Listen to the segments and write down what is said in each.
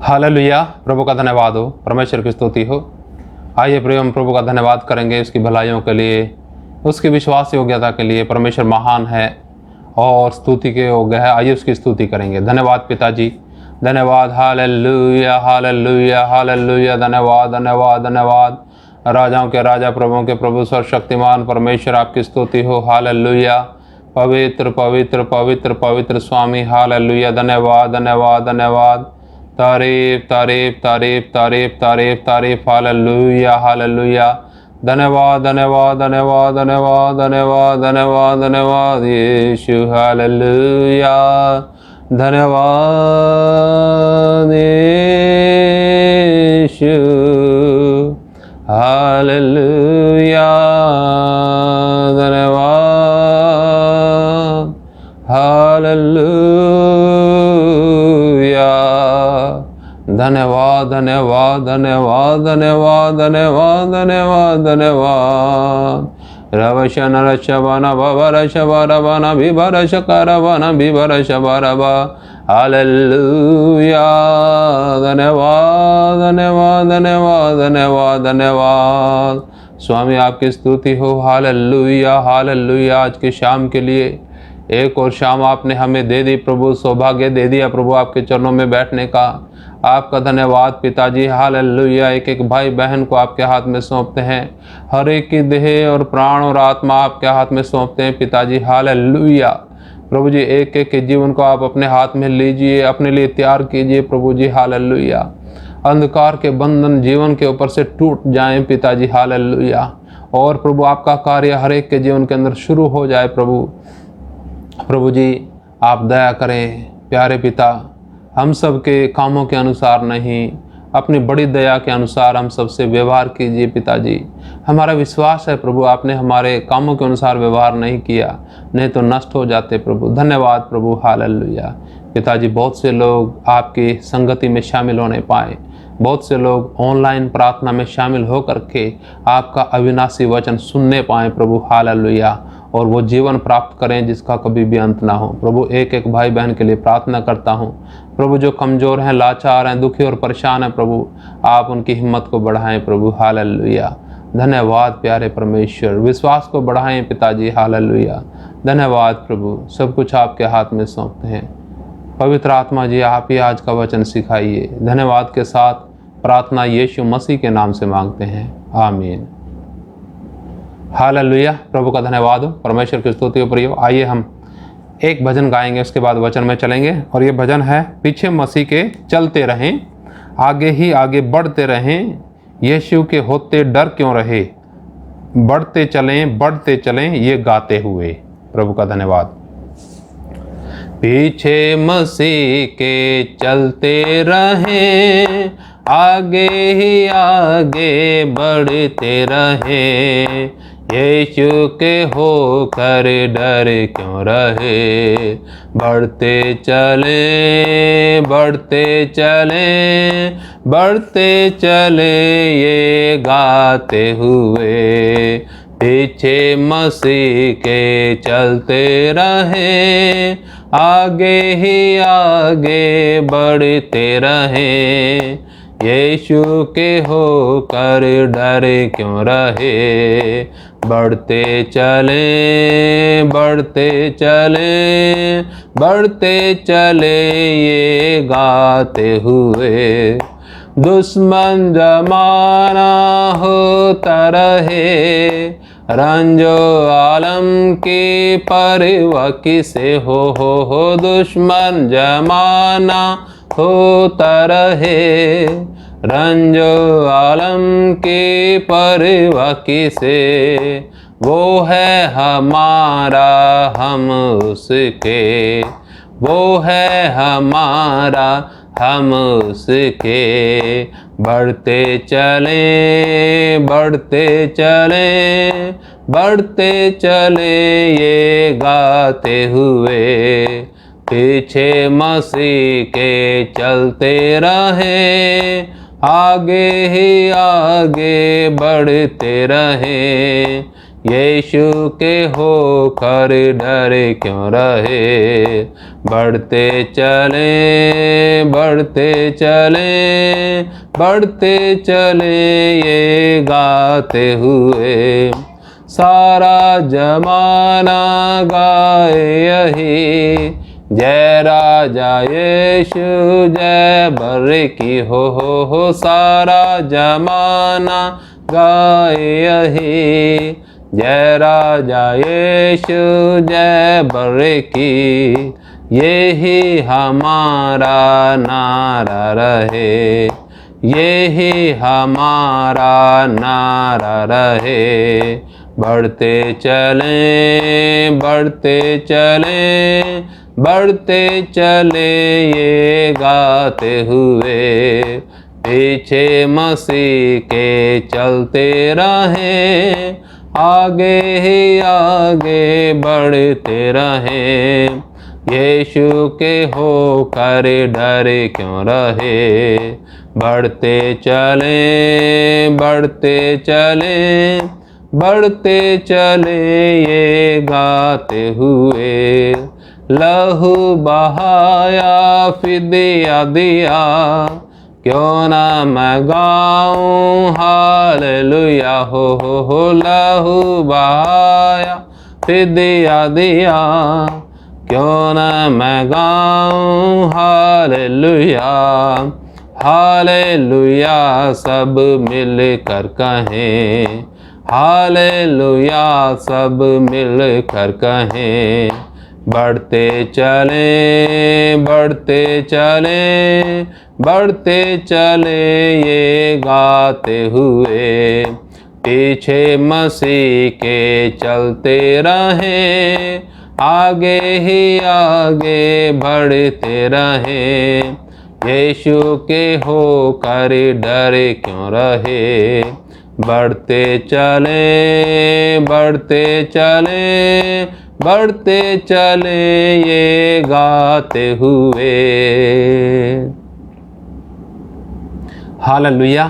Hallelujah. प्रभु का धन्यवाद हो, परमेश्वर की स्तुति हो। आइए प्रिय, हम प्रभु का धन्यवाद करेंगे उसकी भलाइयों के लिए, उसकी विश्वास योग्यता के लिए। परमेश्वर महान है और स्तुति के योग्य है। आइए उसकी स्तुति करेंगे। धन्यवाद पिताजी, धन्यवाद। Hallelujah hallelujah hallelujah. धन्यवाद धन्यवाद धन्यवाद। राजाओं के राजा, प्रभुओं के प्रभु, सर्वशक्तिमान परमेश्वर, आपकी स्तुति हो। हालेलुया। पवित्र पवित्र पवित्र पवित्र स्वामी। हालेलुया। धन्यवाद धन्यवाद धन्यवाद। तारीफ तारीफ तारीफ तारीफ तारीफ तारीफ। Hallelujah hallelujah. धन्यवाद धन्यवाद धन्यवाद धन्यवाद धन्यवाद धन्यवाद धन्यवाद यीशु। हालेलुया। धन्यवाद यीशु। हालेलुया। धन्यवाद। हालेलुया। धन्यवाद धन्यवाद धन्यवाद धन्यवाद धन्यवाद धन्यवाद धन्यवाद। रवशन रशवन भवरशवरवन विभरशकरवन विभरशवरव। हालेलुया। धन्यवाद धन्यवाद धन्यवाद धन्यवाद धन्यवाद। स्वामी आपकी स्तुति हो। Hallelujah hallelujah. आज की शाम के लिए एक और शाम आपने हमें दे दी प्रभु, सौभाग्य दे दिया प्रभु आपके चरणों में बैठने का। आपका धन्यवाद पिताजी। हालेलुया। एक एक भाई बहन को आपके हाथ में सौंपते हैं, हर एक की देह और प्राण और आत्मा आपके हाथ में सौंपते हैं पिताजी। हालेलुया। प्रभु जी, एक एक के जीवन को आप अपने हाथ में लीजिए, अपने लिए तैयार कीजिए प्रभु जी। हालेलुया। अंधकार के बंधन जीवन के ऊपर से टूट जाएं पिताजी। हालेलुया। और प्रभु आपका कार्य हर एक के जीवन के अंदर शुरू हो जाए प्रभु। प्रभु जी, आप दया करें प्यारे पिता, हम सब के कामों के अनुसार नहीं, अपनी बड़ी दया के अनुसार हम सबसे व्यवहार कीजिए पिताजी। हमारा विश्वास है प्रभु, आपने हमारे कामों के अनुसार व्यवहार नहीं किया, नहीं तो नष्ट हो जाते प्रभु। धन्यवाद प्रभु। हालेलुया। पिताजी, बहुत से लोग आपकी संगति में शामिल होने पाए, बहुत से लोग ऑनलाइन प्रार्थना में शामिल होकर के आपका अविनाशी वचन सुनने पाए प्रभु। हालेलुया। और वो जीवन प्राप्त करें जिसका कभी भी अंत ना हो प्रभु। एक एक भाई बहन के लिए प्रार्थना करता हूँ प्रभु, जो कमज़ोर हैं, लाचार हैं, दुखी और परेशान हैं प्रभु, आप उनकी हिम्मत को बढ़ाएं प्रभु। हालेलुया। धन्यवाद प्यारे परमेश्वर। विश्वास को बढ़ाएं पिताजी। हालेलुया। धन्यवाद प्रभु। सब कुछ आपके हाथ में सौंपते हैं। पवित्र आत्मा जी, आप ही आज का वचन सिखाइए। धन्यवाद के साथ प्रार्थना यीशु मसीह के नाम से मांगते हैं, आमीन। हालेलुया। प्रभु का धन्यवाद हो, परमेश्वर की स्तुति हो प्रियो। आइए हम एक भजन गाएंगे, उसके बाद वचन में चलेंगे। और ये भजन है, पीछे मसीह के चलते रहें, आगे ही आगे बढ़ते रहें, यीशु के होते डर क्यों रहे, बढ़ते चलें ये गाते हुए। प्रभु का धन्यवाद। पीछे मसीह के चलते रहें, आगे ही आगे बढ़ते रहें, यीशु के होकर डर क्यों रहे, बढ़ते चले ये गाते हुए। पीछे मसीह के चलते रहें, आगे ही आगे बढ़ते रहें, यीशु के होकर डर क्यों रहे, बढ़ते चले ये गाते हुए। दुश्मन जमाना होता रहे, रंजो आलम की परवाह किसे हो। दुश्मन जमाना होता रहे, रंजो आलम की परवाह किसे, वो है हमारा हम उसके, वो है हमारा हम उसके। बढ़ते चले ये गाते हुए। पीछे मसीह के चलते रहें, आगे ही आगे बढ़ते रहें, यीशु के होकर डरे क्यों रहे। बढ़ते चले बढ़ते चले बढ़ते चले ये गाते हुए, सारा जमाना गाए यही, जय राजा यीशु जय बरे की हो, सारा जमाना गाए यही, जय राजा यीशु जय बरे की, यही हमारा नारा रहे, यही हमारा नारा रहे। बढ़ते चले बढ़ते चले बढ़ते चले ये गाते हुए, पीछे मसीह के चलते रहें, आगे ही आगे बढ़ते रहें। यीशु के होकर डरे क्यों रहे। बढ़ते चले बढ़ते चले बढ़ते चले ये गाते हुए, लहू बहाया फिदिया दिया, क्यों ना मैं गाऊं हालेलुया हो, लहू बहाया फिदिया दिया, क्यों ना मैं गाऊं हालेलुया। हालेलुया सब मिल कर कहें, हालेलुया सब मिल कर कहें। बढ़ते चले बढ़ते चले बढ़ते चले ये गाते हुए, पीछे मसीह के चलते रहें, आगे ही आगे बढ़ते रहें। यीशु के होकर डरे क्यों रहे। बढ़ते चले बढ़ते चले बढ़ते चले ये गाते हुए। हालेलुया।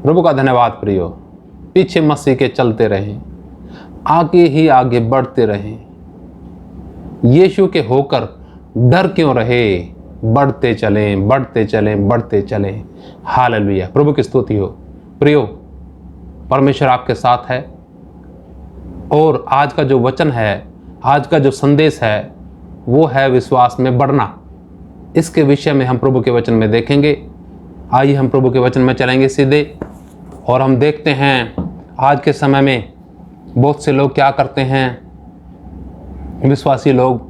प्रभु का धन्यवाद प्रियो। पीछे मसीह के चलते रहें, आगे ही आगे बढ़ते रहें। यीशु के होकर डर क्यों रहे। बढ़ते चलें बढ़ते चलें बढ़ते चलें। हालेलुया। प्रभु की स्तुति हो। प्रियो, परमेश्वर आपके साथ है और आज का जो वचन है, आज का जो संदेश है वो है विश्वास में बढ़ना। इसके विषय में हम प्रभु के वचन में देखेंगे। आइए हम प्रभु के वचन में चलेंगे सीधे और हम देखते हैं आज के समय में बहुत से लोग क्या करते हैं। विश्वासी लोग,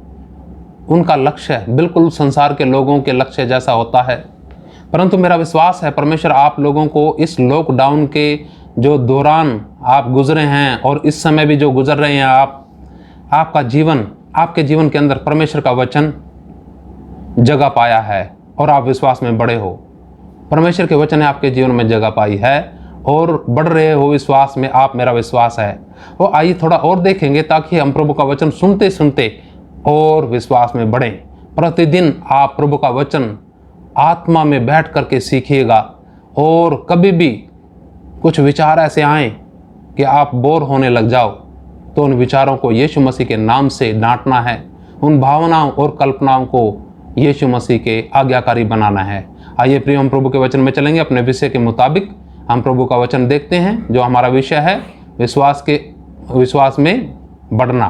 उनका लक्ष्य बिल्कुल संसार के लोगों के लक्ष्य जैसा होता है, परंतु मेरा विश्वास है परमेश्वर आप लोगों को इस लॉकडाउन के जो दौरान आप गुजरे हैं और इस समय भी जो गुजर रहे हैं आपका जीवन, आपके जीवन के अंदर परमेश्वर का वचन जगह पाया है और आप विश्वास में बड़े हो। परमेश्वर के वचन ने आपके जीवन में जगह पाई है और बढ़ रहे हो विश्वास में आप, मेरा विश्वास है। और आइए थोड़ा और देखेंगे ताकि हम प्रभु का वचन सुनते सुनते और विश्वास में बढ़ें। प्रतिदिन आप प्रभु का वचन आत्मा में बैठ करके सीखिएगा और कभी भी कुछ विचार ऐसे आए कि आप बोर होने लग जाओ तो उन विचारों को यीशु मसीह के नाम से डांटना है। उन भावनाओं और कल्पनाओं को यीशु मसीह के आज्ञाकारी बनाना है। आइए प्रिय, हम प्रभु के वचन में चलेंगे। अपने विषय के मुताबिक हम प्रभु का वचन देखते हैं जो हमारा विषय है विश्वास में बढ़ना।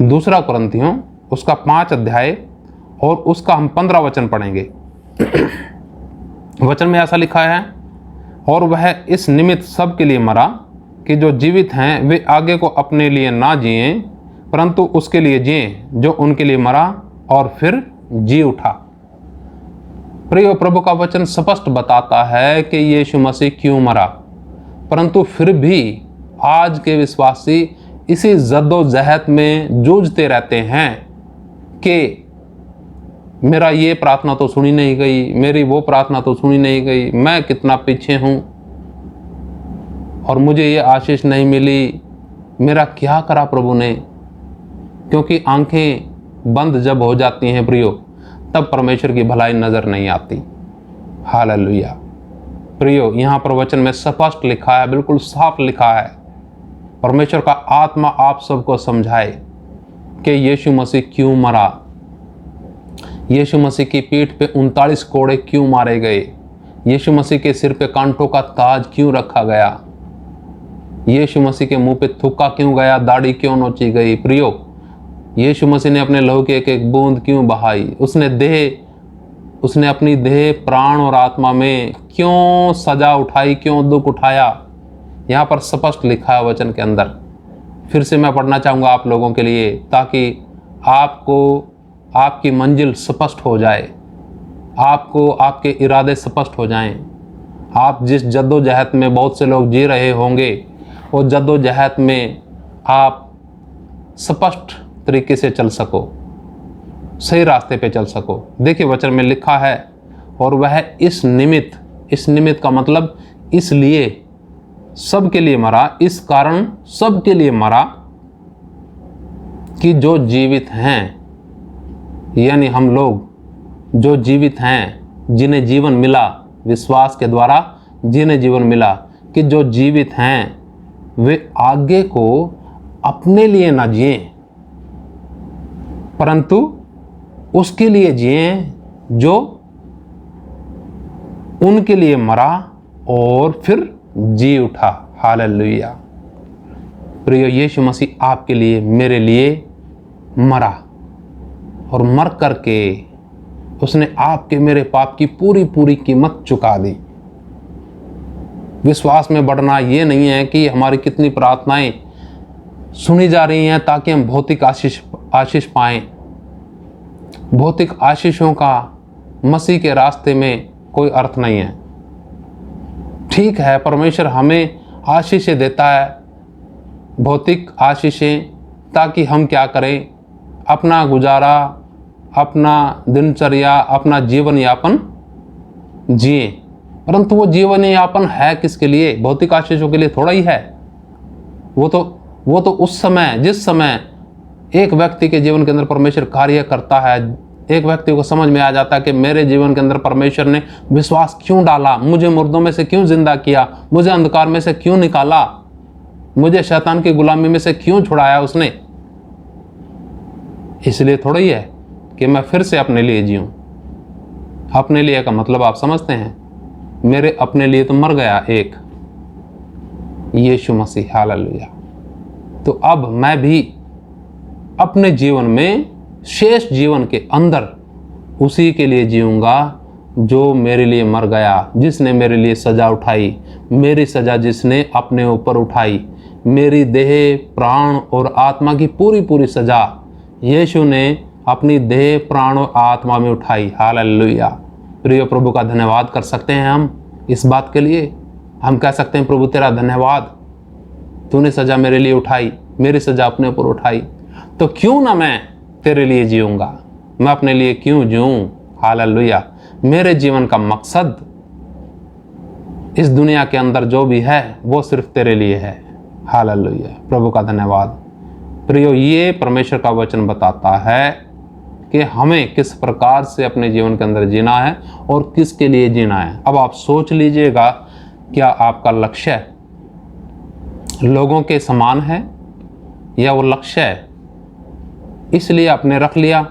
दूसरा कुरिन्थियों उसका 5 अध्याय और उसका हम 15 वचन पढ़ेंगे। वचन में ऐसा लिखा है, और वह इस निमित्त सब के लिए मरा कि जो जीवित हैं वे आगे को अपने लिए ना जिए परंतु उसके लिए जिए जो उनके लिए मरा और फिर जी उठा। प्रिय, प्रभु का वचन स्पष्ट बताता है कि यीशु मसीह क्यों मरा, परंतु फिर भी आज के विश्वासी इसी जद्दोजहद में जूझते रहते हैं कि मेरा ये प्रार्थना तो सुनी नहीं गई, मेरी वो प्रार्थना तो सुनी नहीं गई, मैं कितना पीछे हूँ और मुझे ये आशीष नहीं मिली, मेरा क्या करा प्रभु ने। क्योंकि आंखें बंद जब हो जाती हैं प्रियो, तब परमेश्वर की भलाई नज़र नहीं आती। हालेलुया। प्रियो, यहाँ पर वचन में स्पष्ट लिखा है, बिल्कुल साफ लिखा है, परमेश्वर का आत्मा आप सबको समझाए कि यीशु मसीह क्यों मरा, यीशु मसीह की पीठ पे 39 कोड़े क्यों मारे गए, यीशु मसीह के सिर पे कांटों का ताज क्यों रखा गया, यीशु मसीह के मुंह पे थूका क्यों गया, दाढ़ी क्यों नोची गई। प्रियो, यीशु मसीह ने अपने लहू की एक एक बूंद क्यों बहाई, उसने अपनी देह, प्राण और आत्मा में क्यों सजा उठाई, क्यों दुख उठाया। यहाँ पर स्पष्ट लिखा है वचन के अंदर। फिर से मैं पढ़ना चाहूँगा आप लोगों के लिए, ताकि आपको आपकी मंजिल स्पष्ट हो जाए, आपको आपके इरादे स्पष्ट हो जाएं। आप जिस जद्दोजहद में बहुत से लोग जी रहे होंगे, वो जद्दोजहद में आप स्पष्ट तरीके से चल सको, सही रास्ते पे चल सको। देखिए वचन में लिखा है, और वह इस निमित्त का मतलब इसलिए सबके लिए मरा, इस कारण सबके लिए मरा कि जो जीवित हैं, यानी हम लोग जो जीवित हैं, जिन्हें जीवन मिला विश्वास के द्वारा, जिन्हें जीवन मिला, कि जो जीवित हैं वे आगे को अपने लिए ना जिए, परंतु उसके लिए जिए जो उनके लिए मरा और फिर जी उठा। हालेलुया। प्रिय, यीशु मसीह आपके लिए, मेरे लिए मरा, और मर करके उसने आपके मेरे पाप की पूरी कीमत चुका दी। विश्वास में बढ़ना ये नहीं है कि हमारी कितनी प्रार्थनाएं सुनी जा रही हैं ताकि हम भौतिक आशीष पाएं। भौतिक आशीषों का मसीह के रास्ते में कोई अर्थ नहीं है। ठीक है, परमेश्वर हमें आशीषें देता है, भौतिक आशीषें, ताकि हम क्या करें, अपना गुजारा, अपना दिनचर्या, अपना जीवन यापन जिए। परंतु वो जीवन यापन है किसके लिए? भौतिक आशीषों के लिए थोड़ा ही है। वो तो उस समय, जिस समय एक व्यक्ति के जीवन के अंदर परमेश्वर कार्य करता है, एक व्यक्ति को समझ में आ जाता है कि मेरे जीवन के अंदर परमेश्वर ने विश्वास क्यों डाला, मुझे मुर्दों में से क्यों जिंदा किया, मुझे अंधकार में से क्यों निकाला, मुझे शैतान की गुलामी में से क्यों छुड़ाया उसने। इसलिए थोड़ा ही है कि मैं फिर से अपने लिए जीऊं। अपने लिए का मतलब आप समझते हैं, मेरे अपने लिए तो मर गया एक, यीशु मसीह। हालेलुया। तो अब मैं भी अपने जीवन में, शेष जीवन के अंदर उसी के लिए जीऊंगा जो मेरे लिए मर गया, जिसने मेरे लिए सजा उठाई, मेरी सजा जिसने अपने ऊपर उठाई, मेरी देह, प्राण और आत्मा की पूरी सजा यीशु ने अपनी देह, प्राण और आत्मा में उठाई। हालेलुया। प्रिय प्रभु का धन्यवाद कर सकते हैं हम इस बात के लिए। हम कह सकते हैं, प्रभु तेरा धन्यवाद, तूने सजा मेरे लिए उठाई, मेरी सजा अपने ऊपर उठाई, तो क्यों ना मैं तेरे लिए जीऊंगा, मैं अपने लिए क्यों जीऊं। हालेलुया। मेरे जीवन का मकसद इस दुनिया के अंदर जो भी है वो सिर्फ तेरे लिए है। हालेलुया। प्रभु का धन्यवाद। प्रियो, ये परमेश्वर का वचन बताता है कि हमें किस प्रकार से अपने जीवन के अंदर जीना है और किसके लिए जीना है। अब आप सोच लीजिएगा, क्या आपका लक्ष्य लोगों के समान है, या वो लक्ष्य इसलिए आपने रख लिया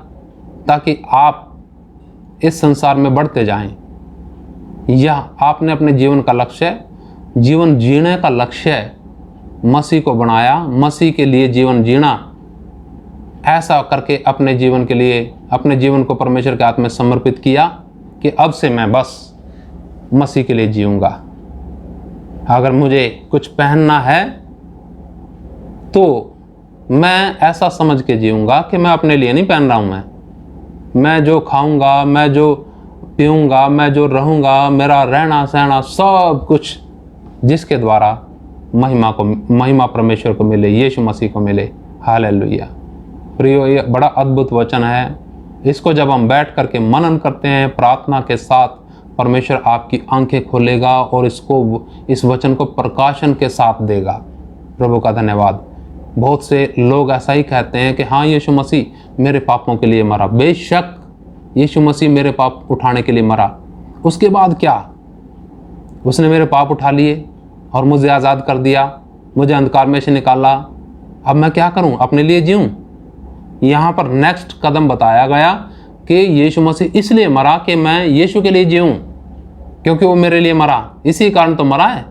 ताकि आप इस संसार में बढ़ते जाएं, या आपने अपने जीवन का लक्ष्य, जीवन जीने का लक्ष्य मसीह को बनाया, मसीह के लिए जीवन जीना, ऐसा करके अपने जीवन के लिए, अपने जीवन को परमेश्वर के हाथ में समर्पित किया कि अब से मैं बस मसीह के लिए जीऊंगा। अगर मुझे कुछ पहनना है तो मैं ऐसा समझ के जीऊंगा कि मैं अपने लिए नहीं पहन रहा हूं। मैं जो खाऊंगा, मैं जो पीऊंगा, मैं जो रहूंगा, मेरा रहना सहना सब कुछ जिसके द्वारा महिमा परमेश्वर को मिले, यीशु मसीह को मिले। हालेलुया। प्रियो, ये बड़ा अद्भुत वचन है। इसको जब हम बैठ करके मनन करते हैं प्रार्थना के साथ, परमेश्वर आपकी आंखें खोलेगा और इस वचन को प्रकाशन के साथ देगा। प्रभु का धन्यवाद। बहुत से लोग ऐसा ही कहते हैं कि हाँ, यीशु मसीह मेरे पापों के लिए मरा। बेशक यीशु मसीह मेरे पाप उठाने के लिए मरा। उसके बाद क्या? उसने मेरे पाप उठा लिए और मुझे आज़ाद कर दिया, मुझे अंधकार में से निकाला। अब मैं क्या करूं? अपने लिए जीऊं? यहाँ पर नेक्स्ट कदम बताया गया कि यीशु मसीह इसलिए मरा कि मैं यीशु के लिए जीऊं, क्योंकि वो मेरे लिए मरा। इसी कारण तो मरा है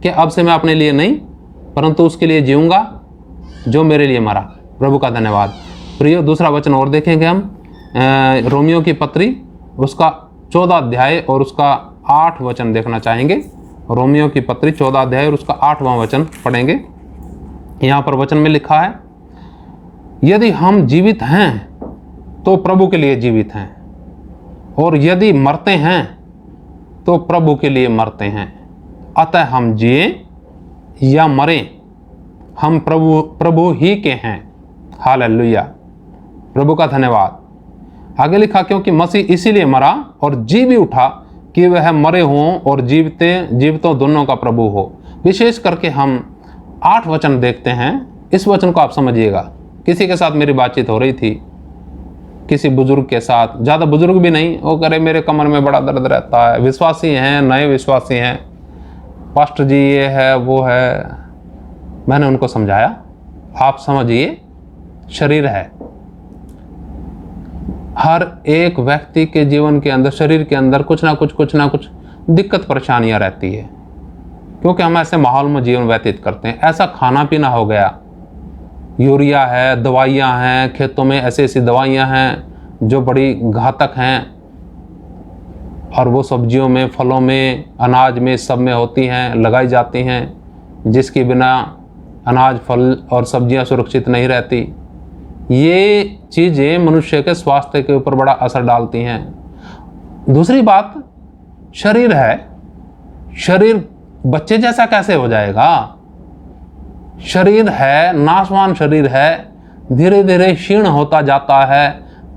कि अब से मैं अपने लिए नहीं परंतु उसके लिए जीऊंगा जो मेरे लिए मरा। प्रभु का धन्यवाद। प्रियो, दूसरा वचन और देखेंगे हम, रोमियो की पत्री उसका 14 अध्याय और उसका 8 वचन देखना चाहेंगे। रोमियो की पत्री 14 अध्याय और उसका 8वां वचन पढ़ेंगे। यहाँ पर वचन में लिखा है, यदि हम जीवित हैं तो प्रभु के लिए जीवित हैं, और यदि मरते हैं तो प्रभु के लिए मरते हैं। अतः हम जिए या मरें, हम प्रभु ही के हैं। हालेलुया, प्रभु का धन्यवाद। आगे लिखा, क्योंकि मसीह इसीलिए मरा और जी भी उठा कि वह मरे हों और जीवितों दोनों का प्रभु हो। विशेष करके हम 8 वचन देखते हैं। इस वचन को आप समझिएगा। किसी के साथ मेरी बातचीत हो रही थी, किसी बुजुर्ग के साथ, ज़्यादा बुजुर्ग भी नहीं, वो करे मेरे कमर में बड़ा दर्द रहता है, विश्वासी हैं, नए विश्वासी हैं, पास्टर जी ये है वो है। मैंने उनको समझाया, आप समझिए, शरीर है। हर एक व्यक्ति के जीवन के अंदर, शरीर के अंदर कुछ ना कुछ दिक्कत परेशानियां रहती है, क्योंकि हम ऐसे माहौल में जीवन व्यतीत करते हैं। ऐसा खाना पीना हो गया, यूरिया है, दवाइयां हैं, खेतों में ऐसी ऐसी दवाइयां हैं जो बड़ी घातक हैं, और वो सब्जियों में, फलों में, अनाज में, सब में होती हैं, लगाई जाती हैं, जिसके बिना अनाज, फल और सब्जियां सुरक्षित नहीं रहती। ये चीज़ें मनुष्य के स्वास्थ्य के ऊपर बड़ा असर डालती हैं। दूसरी बात, शरीर है। शरीर बच्चे जैसा कैसे हो जाएगा? शरीर है, नाशवान शरीर है, धीरे धीरे क्षीण होता जाता है,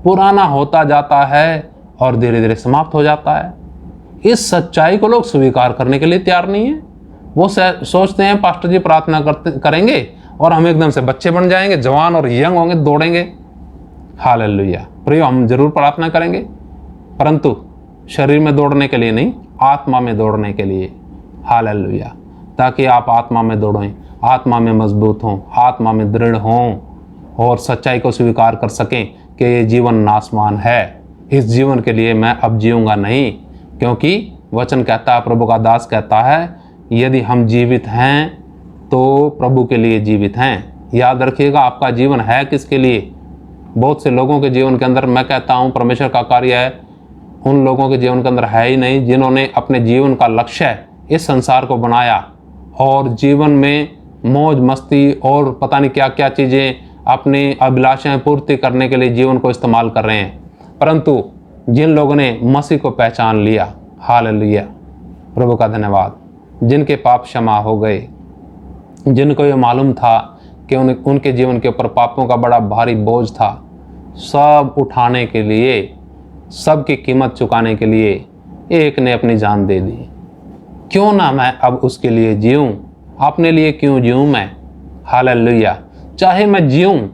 पुराना होता जाता है और धीरे धीरे समाप्त हो जाता है। इस सच्चाई को लोग स्वीकार करने के लिए तैयार नहीं है। वो सोचते हैं पास्टर जी प्रार्थना करेंगे और हम एकदम से बच्चे बन जाएंगे, जवान और यंग होंगे, दौड़ेंगे। हालेलुया। प्रियो, हम जरूर प्रार्थना करेंगे, परंतु शरीर में दौड़ने के लिए नहीं, आत्मा में दौड़ने के लिए। हालेलुया। ताकि आप आत्मा में दौड़ें, आत्मा में मजबूत हों, आत्मा में दृढ़ हों और सच्चाई को स्वीकार कर सकें कि ये जीवन नाशवान है। इस जीवन के लिए मैं अब जीऊँगा नहीं, क्योंकि वचन कहता है, प्रभु का दास कहता है, यदि हम जीवित हैं तो प्रभु के लिए जीवित हैं। याद रखिएगा, आपका जीवन है किसके लिए? बहुत से लोगों के जीवन के अंदर, मैं कहता हूँ परमेश्वर का कार्य है, उन लोगों के जीवन के अंदर है ही नहीं जिन्होंने अपने जीवन का लक्ष्य इस संसार को बनाया और जीवन में मौज मस्ती और पता नहीं क्या क्या चीज़ें, अपनी अभिलाषाएं पूर्ति करने के लिए जीवन को इस्तेमाल कर रहे हैं। परंतु जिन लोगों ने मसीह को पहचान लिया, हालेलुया, प्रभु का धन्यवाद, जिनके पाप क्षमा हो गए, जिनको ये मालूम था कि उनके जीवन के ऊपर पापों का बड़ा भारी बोझ था, सब उठाने के लिए, सब की कीमत चुकाने के लिए एक ने अपनी जान दे दी। क्यों ना मैं अब उसके लिए जीऊँ? अपने लिए क्यों जीऊँ मैं? हालेलुया। चाहे मैं जीऊँ,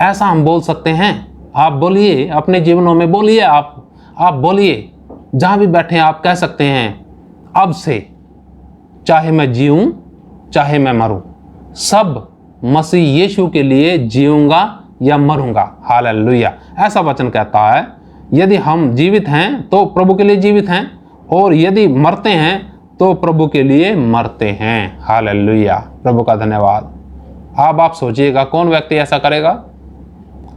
ऐसा हम बोल सकते हैं। आप बोलिए, अपने जीवनों में बोलिए, आप बोलिए, जहाँ भी बैठे आप कह सकते हैं, अब से चाहे मैं जीऊँ चाहे मैं मरूं, सब मसीह यीशु के लिए जीऊंगा या मरूंगा। हालेलुया। ऐसा वचन कहता है, यदि हम जीवित हैं तो प्रभु के लिए जीवित हैं, और यदि मरते हैं तो प्रभु के लिए मरते हैं। हालेलुया, प्रभु का धन्यवाद। अब आप सोचिएगा, कौन व्यक्ति ऐसा करेगा?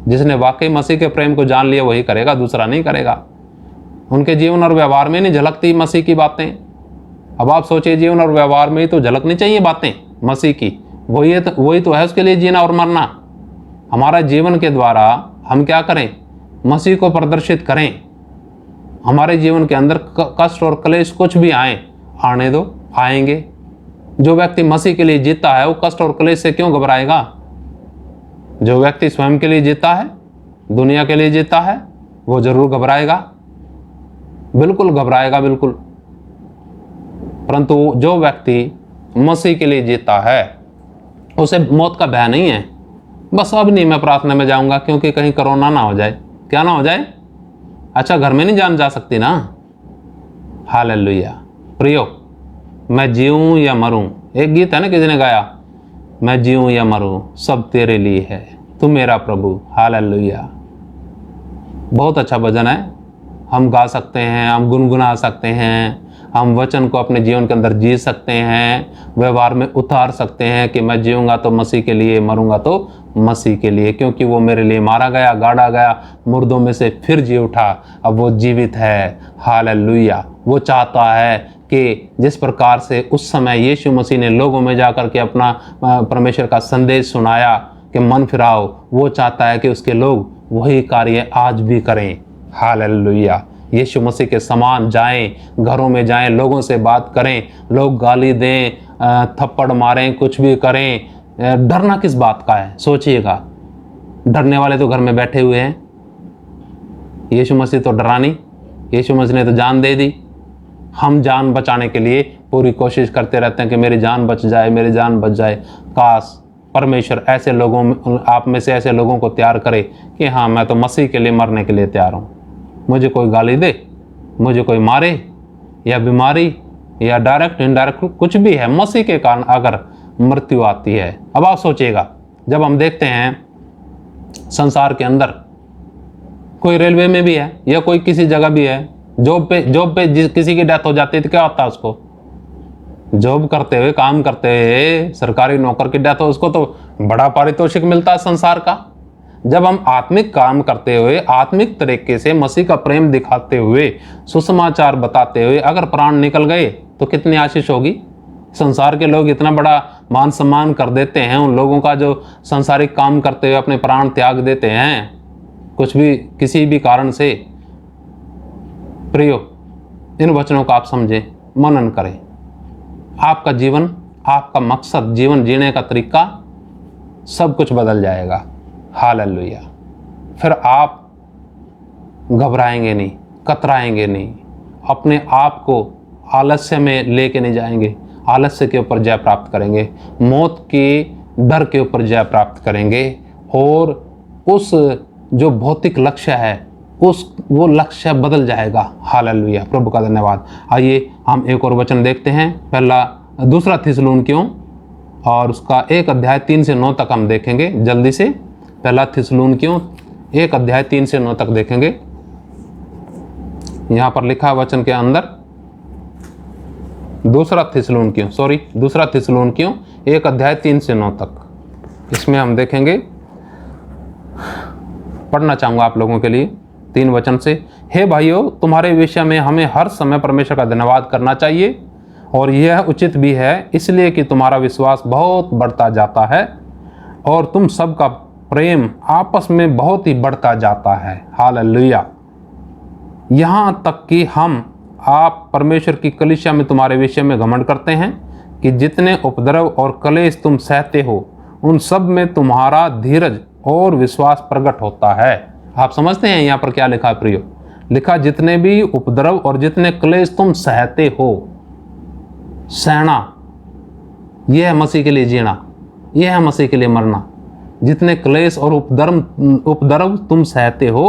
जिसने वाकई मसीह के प्रेम को जान लिया वही करेगा, दूसरा नहीं करेगा। उनके जीवन और व्यवहार में नहीं झलकती मसीह की बातें। अब आप सोचिए, जीवन और व्यवहार में ही तो झलकनी चाहिए बातें मसीह की। वही तो है उसके लिए जीना और मरना। हमारा जीवन के द्वारा हम क्या करें? मसीह को प्रदर्शित करें। हमारे जीवन के अंदर कष्ट और क्लेश कुछ भी आने दो, आएंगे। जो व्यक्ति मसीह के लिए जीता है वो कष्ट और क्लेश से क्यों घबराएगा? जो व्यक्ति स्वयं के लिए जीता है, दुनिया के लिए जीता है, वो जरूर घबराएगा, बिल्कुल घबराएगा, बिल्कुल। परंतु जो व्यक्ति मसीह के लिए जीता है उसे मौत का भय नहीं है। बस अब नहीं मैं प्रार्थना में जाऊंगा क्योंकि कहीं कोरोना ना हो जाए। क्या ना हो जाए? अच्छा, घर में नहीं जान जा सकती ना। हालेलुया। प्रियो, मैं जीऊँ या मरूँ। एक गीत है ना, किसी ने गाया, मैं जीऊँ या मरूँ सब तेरे लिए है, तू मेरा प्रभु। हालेलुया। बहुत अच्छा भजन है, हम गा सकते हैं, हम गुनगुना सकते हैं, हम वचन को अपने जीवन के अंदर जी सकते हैं, व्यवहार में उतार सकते हैं कि मैं जीऊँगा तो मसीह के लिए, मरूंगा तो मसीह के लिए, क्योंकि वो मेरे लिए मारा गया, गाड़ा गया, मुर्दों में से फिर जी उठा, अब वो जीवित है। हालेलुया। वो चाहता है कि जिस प्रकार से उस समय यीशु मसीह ने लोगों में जाकर के अपना परमेश्वर का संदेश सुनाया कि मन फिराओ, वो चाहता है कि उसके लोग वही कार्य आज भी करें। हालेलुया। यीशु मसीह के समान जाएं, घरों में जाएं, लोगों से बात करें, लोग गाली दें, थप्पड़ मारें, कुछ भी करें, डरना किस बात का है? सोचिएगा, डरने वाले तो घर में बैठे हुए हैं। यीशु मसीह तो डरा नहीं, यीशु मसीह ने तो जान दे दी। हम जान बचाने के लिए पूरी कोशिश करते रहते हैं कि मेरी जान बच जाए, मेरी जान बच जाए। काश परमेश्वर ऐसे लोगों में, आप में से ऐसे लोगों को तैयार करे कि हाँ, मैं तो मसीह के लिए मरने के लिए तैयार हूँ। मुझे कोई गाली दे, मुझे कोई मारे, या बीमारी, या डायरेक्ट इनडायरेक्ट कुछ भी है, मसीह के कारण अगर मृत्यु आती है। अब आप सोचिएगा, जब हम देखते हैं संसार के अंदर, कोई रेलवे में भी है या कोई किसी जगह भी है, जॉब पे किसी की डेथ हो जाती है तो क्या होता है उसको? जॉब करते हुए, काम करते हुए सरकारी नौकर की डेथ हो, उसको तो बड़ा पारितोषिक मिलता है संसार का। जब हम आत्मिक काम करते हुए, आत्मिक तरीके से मसीह का प्रेम दिखाते हुए, सुसमाचार बताते हुए अगर प्राण निकल गए तो कितनी आशीष होगी। संसार के लोग इतना बड़ा मान सम्मान कर देते हैं उन लोगों का जो सांसारिक काम करते हुए अपने प्राण त्याग देते हैं, कुछ भी किसी भी कारण से। प्रियो, इन वचनों को आप समझें, मनन करें। आपका जीवन, आपका मकसद, जीवन जीने का तरीका, सब कुछ बदल जाएगा। हालेलुया। फिर आप घबराएंगे नहीं, कतराएंगे नहीं, अपने आप को आलस्य में लेके नहीं जाएंगे, आलस्य के ऊपर जय प्राप्त करेंगे, मौत के डर के ऊपर जय प्राप्त करेंगे, और उस जो भौतिक लक्ष्य है वो लक्ष्य बदल जाएगा। हालेलुया, प्रभु का धन्यवाद। आइए हम एक और वचन देखते हैं, दूसरा थिस्सलुनीकियों, और उसका 1 अध्याय 3 से 9 तक हम देखेंगे जल्दी से। पहला थिस्सलुनीकियों 1 अध्याय 3 से 9 तक देखेंगे। यहाँ पर लिखा वचन के अंदर, दूसरा थिस्सलुनीकियों 1 अध्याय 3 से 9 तक, इसमें हम देखेंगे, पढ़ना चाहूँगा आप लोगों के लिए 3 वचन से। हे भाइयों, तुम्हारे विषय में हमें हर समय परमेश्वर का धन्यवाद करना चाहिए, और यह उचित भी है, इसलिए कि तुम्हारा विश्वास बहुत बढ़ता जाता है और तुम सबका प्रेम आपस में बहुत ही बढ़ता जाता है। हालेलुया। यहाँ तक कि आप परमेश्वर की कलीसिया में तुम्हारे विषय में घमंड करते हैं कि जितने उपद्रव और कलेश तुम सहते हो, उन सब में तुम्हारा धीरज और विश्वास प्रकट होता है। आप समझते हैं यहाँ पर क्या लिखा है प्रियो? लिखा, जितने भी उपद्रव और जितने क्लेश तुम सहते हो, सहना, यह है मसीह के लिए जीना, यह है मसीह के लिए मरना। जितने क्लेश और उपद्रव तुम सहते हो,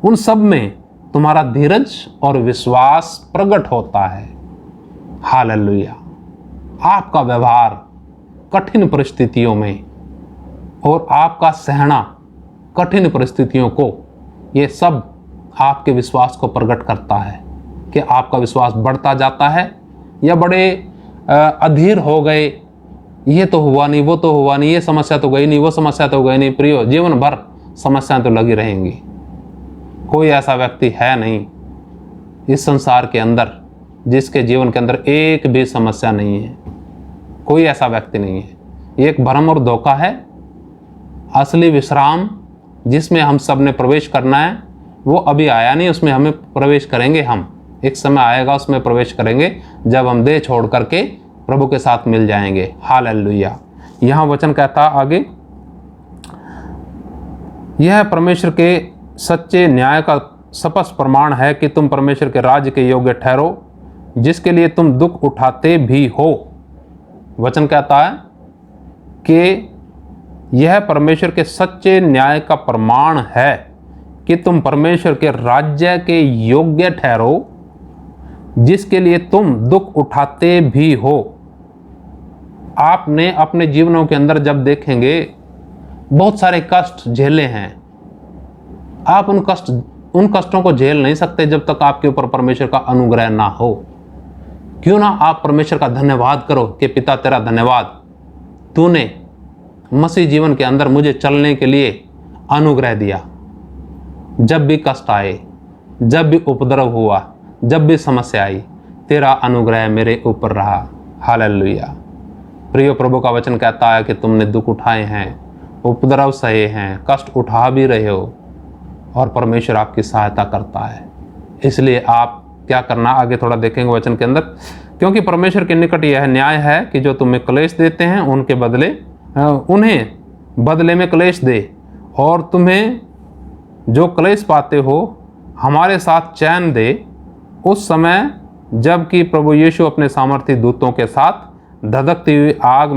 उन सब में तुम्हारा धीरज और विश्वास प्रकट होता है। हालेलुया। आपका व्यवहार कठिन परिस्थितियों में और आपका सहना कठिन परिस्थितियों को, ये सब आपके विश्वास को प्रकट करता है कि आपका विश्वास बढ़ता जाता है, या बड़े अधीर हो गए, ये तो हुआ नहीं, वो तो हुआ नहीं, ये समस्या तो गई नहीं, वो समस्या तो गई नहीं। प्रियो, जीवन भर समस्याएं तो लगी रहेंगी। कोई ऐसा व्यक्ति है नहीं इस संसार के अंदर जिसके जीवन के अंदर एक भी समस्या नहीं है। कोई ऐसा व्यक्ति नहीं है। ये एक भ्रम और धोखा है। असली विश्राम जिसमें हम सब ने प्रवेश करना है, वो अभी आया नहीं, उसमें हमें प्रवेश करेंगे। हम एक समय आएगा, उसमें प्रवेश करेंगे जब हम देह छोड़ करके प्रभु के साथ मिल जाएंगे। हालेलुया। यहाँ वचन कहता आगे, यह परमेश्वर के सच्चे न्याय का स्पष्ट प्रमाण है कि तुम परमेश्वर के राज्य के योग्य ठहरो, जिसके लिए तुम दुख उठाते भी हो। वचन कहता है कि यह परमेश्वर के सच्चे न्याय का प्रमाण है कि तुम परमेश्वर के राज्य के योग्य ठहरो, जिसके लिए तुम दुख उठाते भी हो। आपने अपने जीवनों के अंदर जब देखेंगे बहुत सारे कष्ट झेले हैं, आप उन कष्टों को झेल नहीं सकते जब तक आपके ऊपर परमेश्वर का अनुग्रह ना हो। क्यों ना आप परमेश्वर का धन्यवाद करो कि पिता तेरा धन्यवाद, तूने मसीह जीवन के अंदर मुझे चलने के लिए अनुग्रह दिया। जब भी कष्ट आए, जब भी उपद्रव हुआ, जब भी समस्या आई, तेरा अनुग्रह मेरे ऊपर रहा। हालेलुया। प्रिय, प्रभु का वचन कहता है कि तुमने दुख उठाए हैं, उपद्रव सहे हैं, कष्ट उठा भी रहे हो और परमेश्वर आपकी सहायता करता है। इसलिए आप क्या करना, आगे थोड़ा देखेंगे वचन के अंदर, क्योंकि परमेश्वर के निकट यह न्याय है कि जो तुम्हें क्लेश देते हैं उनके बदले उन्हें बदले में क्लेश दे, और तुम्हें जो क्लेश पाते हो हमारे साथ चैन दे। उस समय जबकि प्रभु यीशु अपने सामर्थी दूतों के साथ धधकती हुई आग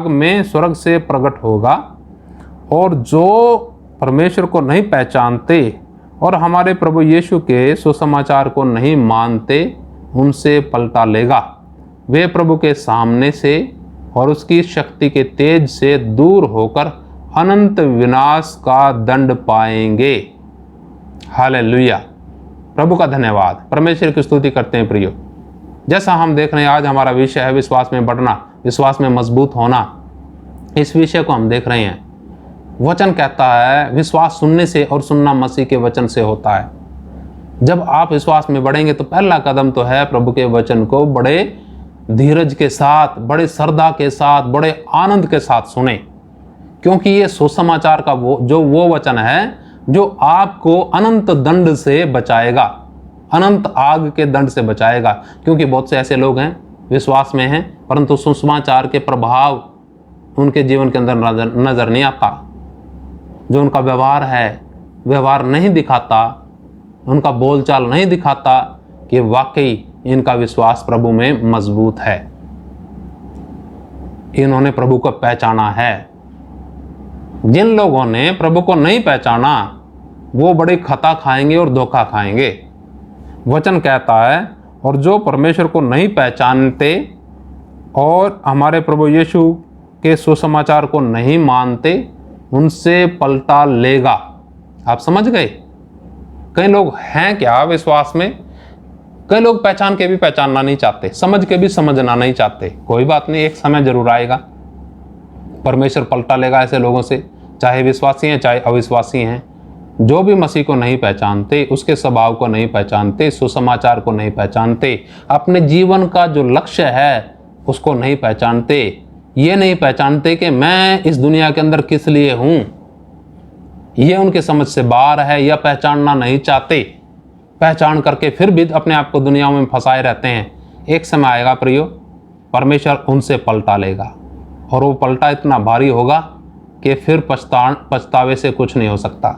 में स्वर्ग से प्रकट होगा, और जो परमेश्वर को नहीं पहचानते और हमारे प्रभु यीशु के सुसमाचार को नहीं मानते उनसे पलटा लेगा। वे प्रभु के सामने से और उसकी शक्ति के तेज से दूर होकर अनंत विनाश का दंड पाएंगे। हालेलुया। प्रभु का धन्यवाद। परमेश्वर की स्तुति करते हैं प्रियो। जैसा हम देख रहे हैं आज हमारा विषय है विश्वास में बढ़ना, विश्वास में मजबूत होना। इस विषय को हम देख रहे हैं। वचन कहता है विश्वास सुनने से और सुनना मसीह के वचन से होता है। जब आप विश्वास में बढ़ेंगे तो पहला कदम तो है प्रभु के वचन को बड़े धीरज के साथ, बड़े श्रद्धा के साथ, बड़े आनंद के साथ सुने, क्योंकि ये सुसमाचार का वो वचन है जो आपको अनंत दंड से बचाएगा, अनंत आग के दंड से बचाएगा। क्योंकि बहुत से ऐसे लोग हैं विश्वास में हैं परंतु सुसमाचार के प्रभाव उनके जीवन के अंदर नजर नहीं आता। जो उनका व्यवहार नहीं दिखाता, उनका बोलचाल नहीं दिखाता कि वाकई इनका विश्वास प्रभु में मजबूत है, इन्होंने प्रभु को पहचाना है। जिन लोगों ने प्रभु को नहीं पहचाना वो बड़े खता खाएंगे और धोखा खाएंगे। वचन कहता है और जो परमेश्वर को नहीं पहचानते और हमारे प्रभु यीशु के सुसमाचार को नहीं मानते उनसे पलटा लेगा। आप समझ गए? कई लोग हैं क्या विश्वास में, कई लोग पहचान के भी पहचानना नहीं चाहते, समझ के भी समझना नहीं चाहते। कोई बात नहीं, एक समय जरूर आएगा परमेश्वर पलटा लेगा ऐसे लोगों से, चाहे विश्वासी हैं चाहे अविश्वासी हैं। जो भी मसीह को नहीं पहचानते, उसके स्वभाव को नहीं पहचानते, सुसमाचार को नहीं पहचानते, अपने जीवन का जो लक्ष्य है उसको नहीं पहचानते, ये नहीं पहचानते कि मैं इस दुनिया के अंदर किस लिए हूँ, ये उनके समझ से बाहर है या पहचानना नहीं चाहते। पहचान करके फिर भी अपने आप को दुनिया में फंसाए रहते हैं। एक समय आएगा प्रियो, परमेश्वर उनसे पलटा लेगा और वो पलटा इतना भारी होगा कि फिर पछतावे से कुछ नहीं हो सकता।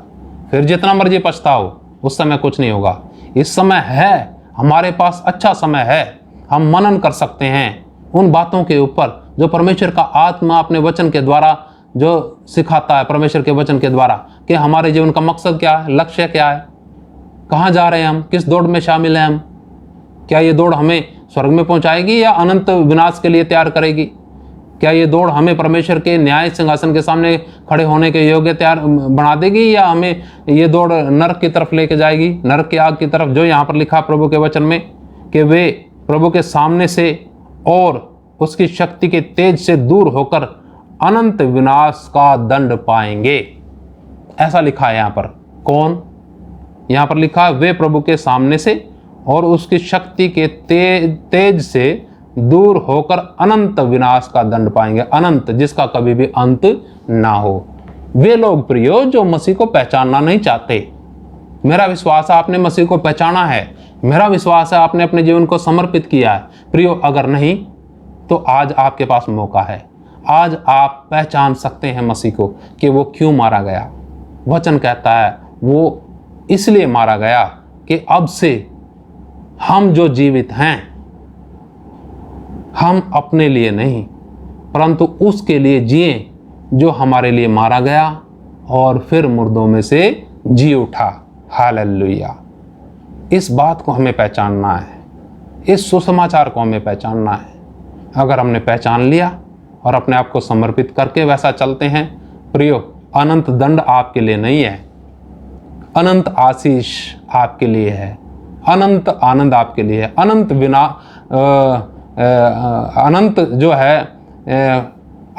फिर जितना मर्जी पछताओ उस समय कुछ नहीं होगा। इस समय है, हमारे पास अच्छा समय है, हम मनन कर सकते हैं उन बातों के ऊपर जो परमेश्वर का आत्मा अपने वचन के द्वारा जो सिखाता है, परमेश्वर के वचन के द्वारा, कि हमारे जीवन का मकसद क्या है, लक्ष्य क्या है, कहाँ जा रहे हैं हम, किस दौड़ में शामिल हैं हम, क्या ये दौड़ हमें स्वर्ग में पहुंचाएगी या अनंत विनाश के लिए तैयार करेगी, क्या ये दौड़ हमें परमेश्वर के न्याय सिंहासन के सामने खड़े होने के योग्य तैयार बना देगी या हमें ये दौड़ नरक की तरफ लेके जाएगी, नरक की आग की तरफ, जो यहाँ पर लिखा प्रभु के वचन में कि वे प्रभु के सामने से और उसकी शक्ति के तेज से दूर होकर अनंत विनाश का दंड पाएंगे। ऐसा लिखा है यहाँ पर। कौन? यहाँ पर लिखा है वे प्रभु के सामने से और उसकी शक्ति के तेज से दूर होकर अनंत विनाश का दंड पाएंगे। अनंत, जिसका कभी भी अंत ना हो। वे लोग प्रियो जो मसीह को पहचानना नहीं चाहते। मेरा विश्वास है आपने मसीह को पहचाना है, मेरा विश्वास है आपने अपने जीवन को समर्पित किया है। प्रियो अगर नहीं तो आज आपके पास मौका है। आज आप पहचान सकते हैं मसीह को कि वो क्यों मारा गया। वचन कहता है वो इसलिए मारा गया कि अब से हम जो जीवित हैं, हम अपने लिए नहीं परंतु उसके लिए जिए जो हमारे लिए मारा गया और फिर मुर्दों में से जी उठा। हालेलुया। इस बात को हमें पहचानना है, इस सुसमाचार को हमें पहचानना है। अगर हमने पहचान लिया और अपने आप को समर्पित करके वैसा चलते हैं, प्रियो, अनंत दंड आपके लिए नहीं है, अनंत आशीष आपके लिए है, अनंत आनंद आपके लिए है, अनंत बिना अनंत जो है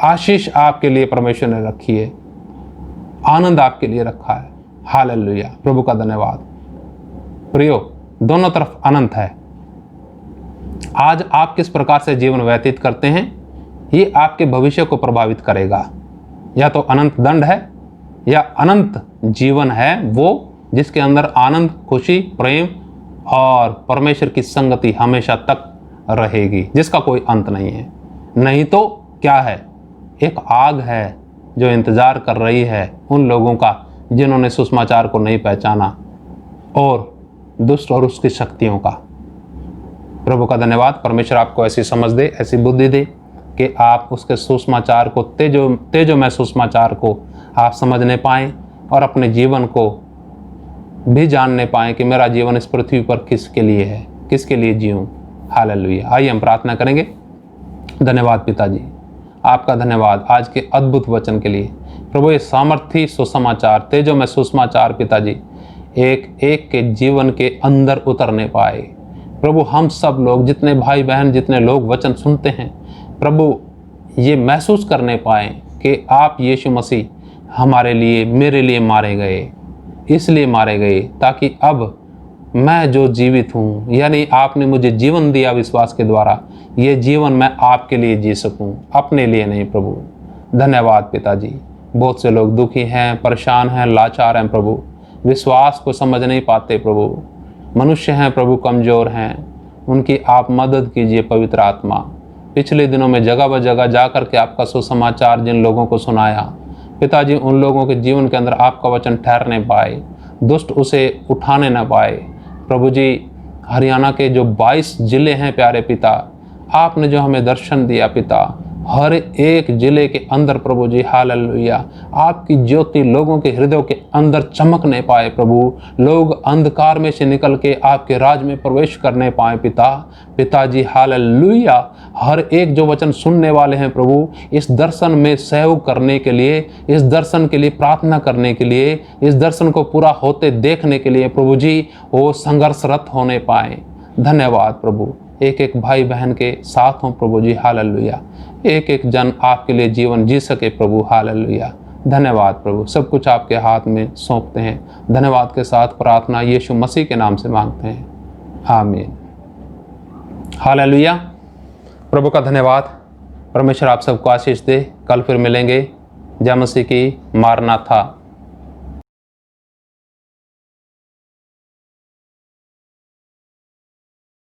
आशीष आपके लिए परमेश्वर ने रखी है, आनंद आपके लिए रखा है। हालेलुया, प्रभु का धन्यवाद। प्रियो, दोनों तरफ अनंत है। आज आप किस प्रकार से जीवन व्यतीत करते हैं, ये आपके भविष्य को प्रभावित करेगा। या तो अनंत दंड है या अनंत जीवन है, वो जिसके अंदर आनंद, खुशी, प्रेम और परमेश्वर की संगति हमेशा तक रहेगी, जिसका कोई अंत नहीं है। नहीं तो क्या है, एक आग है जो इंतजार कर रही है उन लोगों का जिन्होंने सुसमाचार को नहीं पहचाना, और दुष्ट और उसकी शक्तियों का। प्रभु का धन्यवाद। परमेश्वर आपको ऐसी समझ दे, ऐसी बुद्धि दे कि आप उसके सुसमाचार को, तेजोमय सुसमाचार को आप समझने पाएं और अपने जीवन को भी जानने पाएं कि मेरा जीवन इस पृथ्वी पर किसके लिए है, किसके लिए जीऊं। हालेलुया। आइए हम प्रार्थना करेंगे। धन्यवाद पिताजी, आपका धन्यवाद आज के अद्भुत वचन के लिए। प्रभु, ये सामर्थी सुसमाचार, तेजोमय सुसमाचार पिताजी एक एक के जीवन के अंदर उतरने पाए। प्रभु, हम सब लोग, जितने भाई बहन, जितने लोग वचन सुनते हैं, प्रभु ये महसूस करने पाए कि आप यीशु मसीह हमारे लिए, मेरे लिए मारे गए, इसलिए मारे गए ताकि अब मैं जो जीवित हूँ, यानी आपने मुझे जीवन दिया विश्वास के द्वारा, ये जीवन मैं आपके लिए जी सकूँ, अपने लिए नहीं। प्रभु धन्यवाद पिताजी। बहुत से लोग दुखी हैं, परेशान हैं, लाचार हैं प्रभु, विश्वास को समझ नहीं पाते प्रभु, मनुष्य हैं प्रभु, कमज़ोर हैं, उनकी आप मदद कीजिए पवित्र आत्मा। पिछले दिनों में जगह ब जगह जा कर के आपका सुसमाचार जिन लोगों को सुनाया पिताजी, उन लोगों के जीवन के अंदर आपका वचन ठहरने पाए, दुष्ट उसे उठाने न पाए। प्रभु जी, हरियाणा के जो 22 ज़िले हैं प्यारे पिता, आपने जो हमें दर्शन दिया पिता, हर एक ज़िले के अंदर प्रभु जी, हालेलुया, आपकी ज्योति लोगों के हृदयों के अंदर चमकने पाए प्रभु, लोग अंधकार में से निकल के आपके राज में प्रवेश करने पाए पिताजी, हालेलुया। हर एक जो वचन सुनने वाले हैं प्रभु, इस दर्शन में सहयोग करने के लिए, इस दर्शन के लिए प्रार्थना करने के लिए, इस दर्शन को पूरा होते देखने के लिए प्रभु जी, वो संघर्षरत होने पाए। धन्यवाद प्रभु। एक एक भाई बहन के साथ हों प्रभु जी, हालेलुया। एक एक जन आपके लिए जीवन जी सके प्रभु, हालेलुया। धन्यवाद प्रभु। सब कुछ आपके हाथ में सौंपते हैं। धन्यवाद के साथ प्रार्थना यीशु मसीह के नाम से मांगते हैं, आमीन। हालेलुया। प्रभु का धन्यवाद। परमेश्वर आप सबको आशीष दे। कल फिर मिलेंगे। जय मसीह की। मारनाथा।